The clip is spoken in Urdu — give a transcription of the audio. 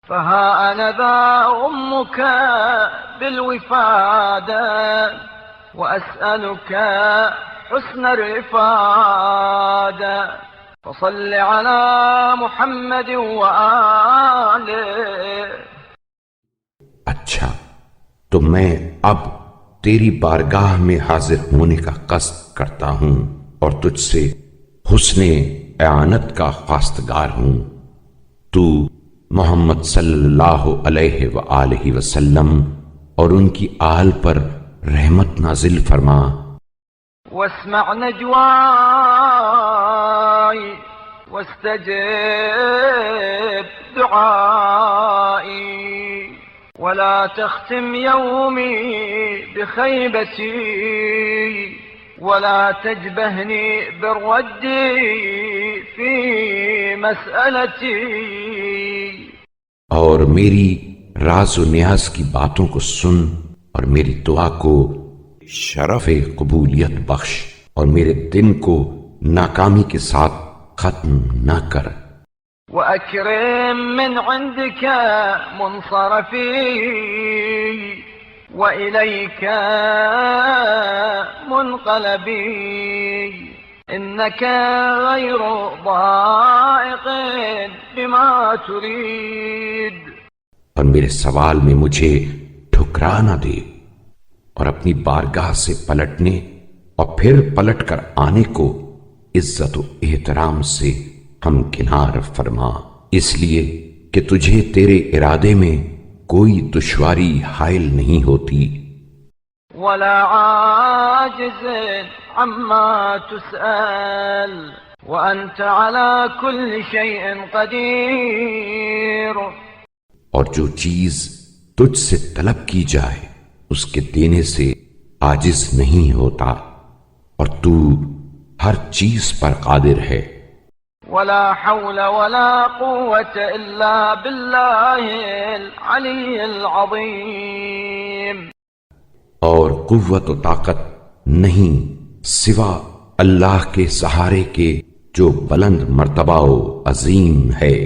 فها أنا ذا أمك بالوفادة وأسألك حسن الرفادة فصل على محمد وآله. اچھا تو میں اب تیری بارگاہ میں حاضر ہونے کا قصد کرتا ہوں اور تجھ سے حسن اعانت کا خواستگار ہوں. تو محمد صلی اللہ علیہ وآلہ وسلم اور ان کی آل پر رحمت نازل فرما. واسمع نجواي واستجب دعائي ولا تختم يومي بخيبتي ولا تجبهني بالرد في مسألتي. اور میری راز و نیاز کی باتوں کو سن اور میری دعا کو شرف قبولیت بخش اور میرے دن کو ناکامی کے ساتھ ختم نہ کر. وأكرم من عندك منصرفي وإليك منقلبي إنك غير ضائق بما تريد. اور میرے سوال میں مجھے ٹھکرا نہ دے اور اپنی بارگاہ سے پلٹنے اور پھر پلٹ کر آنے کو عزت و احترام سے ہمکنار فرما، اس لیے کہ تجھے تیرے ارادے میں کوئی دشواری حائل نہیں ہوتی. ولا عاجز عما تسأل وأنت على كل شيء قدير. اور جو چیز تجھ سے طلب کی جائے اس کے دینے سے عاجز نہیں ہوتا اور تو ہر چیز پر قادر ہے. ولا حول ولا قوة إلا بالله العلي العظيم. اور قوت و طاقت نہیں سوا اللہ کے سہارے کے جو بلند مرتبہ و عظیم ہے.